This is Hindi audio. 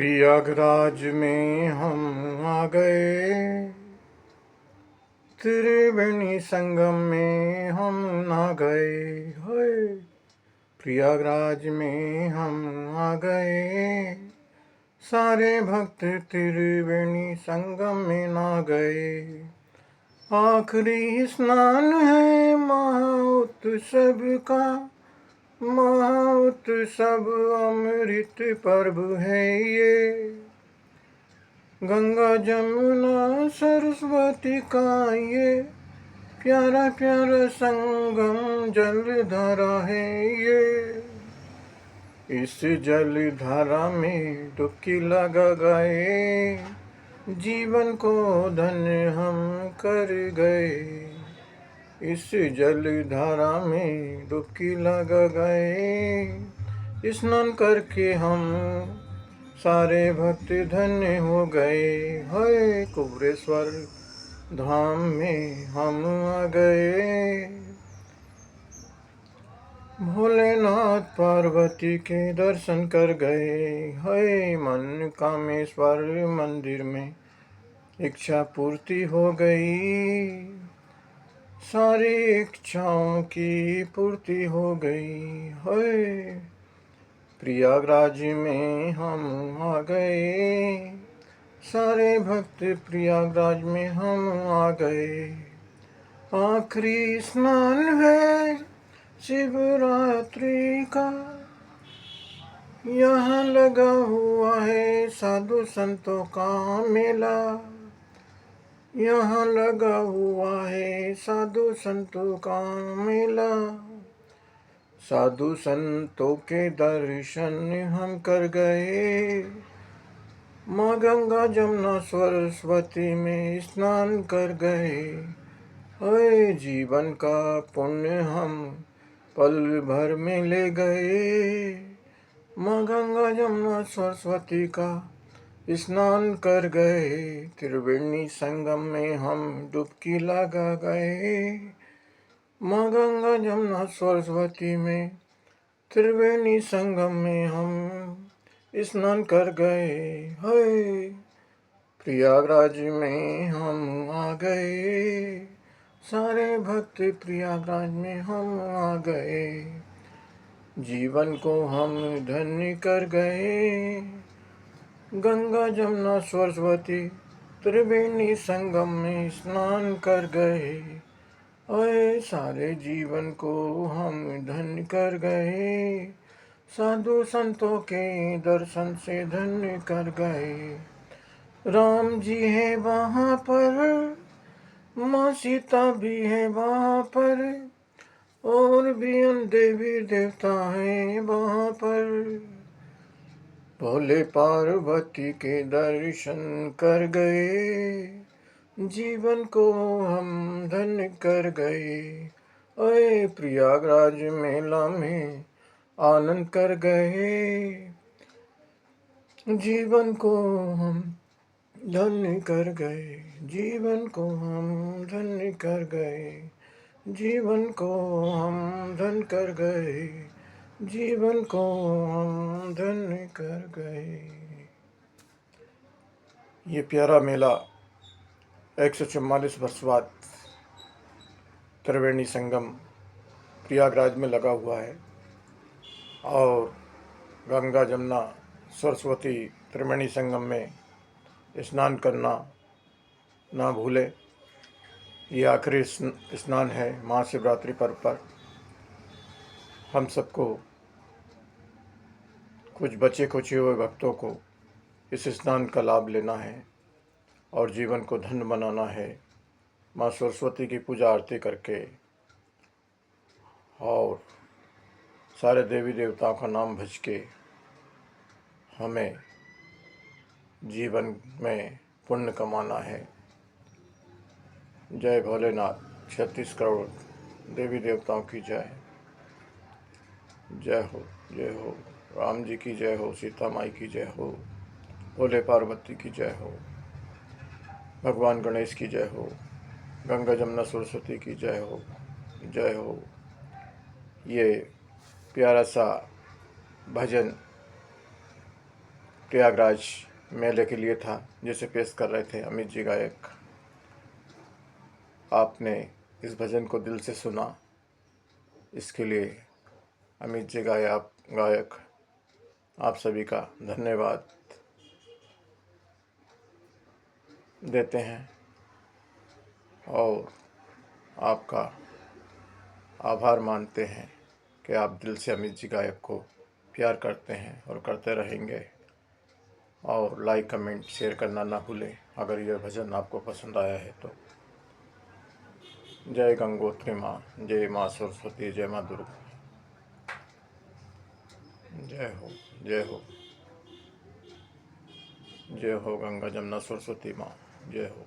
प्रयागराज में हम आ गए, त्रिवेणी संगम में हम ना गए। होए प्रयागराज में हम आ गए, सारे भक्त त्रिवेणी संगम में ना गए। आखिरी स्नान है महोत्सव का, महोत्सव अमृत पर्व है ये। गंगा जमुना सरस्वती का ये प्यारा प्यारा संगम जलधारा है ये। इस जलधारा में डुबकी लगा गए, जीवन को धन्य हम कर गए। इस जलधारा में डुबकी लगा गए, स्नान करके हम सारे भक्त धन्य हो गए। हाय कुबरेश्वर धाम में हम आ गए, भोलेनाथ पार्वती के दर्शन कर गए। हाय मन कामेश्वर मंदिर में इच्छा पूर्ति हो गई, सारी इच्छाओं की पूर्ति हो गई। हाय प्रयागराज में हम आ गए, सारे भक्त प्रयागराज में हम आ गए। आखिरी स्नान है शिवरात्रि का, यहाँ लगा हुआ है साधु संतों का मेला। यहाँ लगा हुआ है साधु संतों का मेला, साधु संतों के दर्शन हम कर गए। माँ गंगा जमुना सरस्वती में स्नान कर गए। हाय जीवन का पुण्य हम पल भर में ले गए। माँ गंगा जमुना सरस्वती का स्नान कर गए, त्रिवेणी संगम में हम डुबकी लगा गए। माँ गंगा जमुना सरस्वती में त्रिवेणी संगम में हम स्नान कर गए। हाय प्रयागराज में हम आ गए, सारे भक्त प्रयागराज में हम आ गए। जीवन को हम धन्य कर गए, गंगा जमुना सरस्वती त्रिवेणी संगम में स्नान कर गए। ओए सारे जीवन को हम धन्य कर गए, साधु संतों के दर्शन से धन्य कर गए। राम जी है वहाँ पर, माँ सीता भी है वहाँ पर, और भी अन्य देवी देवता हैं वहाँ पर। भोले पार्वती के दर्शन कर गए, जीवन को हम धन्य कर गए। ओए प्रयागराज मेला में आनंद कर गए, जीवन को हम धन्य कर गए। जीवन को हम धन्य कर गए, जीवन को हम धन्य कर गए, जीवन को हम धन्य कर गए। ये प्यारा मेला 144 वर्ष बाद त्रिवेणी संगम प्रयागराज में लगा हुआ है, और गंगा जमुना सरस्वती त्रिवेणी संगम में स्नान करना ना भूले। ये आखिरी स्नान है महाशिवरात्रि पर्व पर। हम सबको, कुछ बचे खुचे हुए भक्तों को इस स्नान का लाभ लेना है और जीवन को धन्य बनाना है, माँ सरस्वती की पूजा आरती करके, और सारे देवी देवताओं का नाम भज के हमें जीवन में पुण्य कमाना है। जय भोलेनाथ, 36 करोड़ देवी देवताओं की जय। जय हो, जय हो। राम जी की जय हो, सीता माई की जय हो, भोले पार्वती की जय हो, भगवान गणेश की जय हो, गंगा जमुना सरस्वती की जय हो, जय हो। ये प्यारा सा भजन प्रयागराज मेले के लिए था, जिसे पेश कर रहे थे अमित जी गायक। आपने इस भजन को दिल से सुना, इसके लिए अमित जी गायक आप सभी का धन्यवाद देते हैं और आपका आभार मानते हैं कि आप दिल से अमित जी गायक को प्यार करते हैं और करते रहेंगे। और लाइक, कमेंट, शेयर करना ना भूलें अगर यह भजन आपको पसंद आया है तो। जय गंगोत्री माँ, जय माँ सरस्वती, जय माँ दुर्गा। जय हो, जय हो, जय हो गंगा जमुना सरस्वती माँ, जय हो।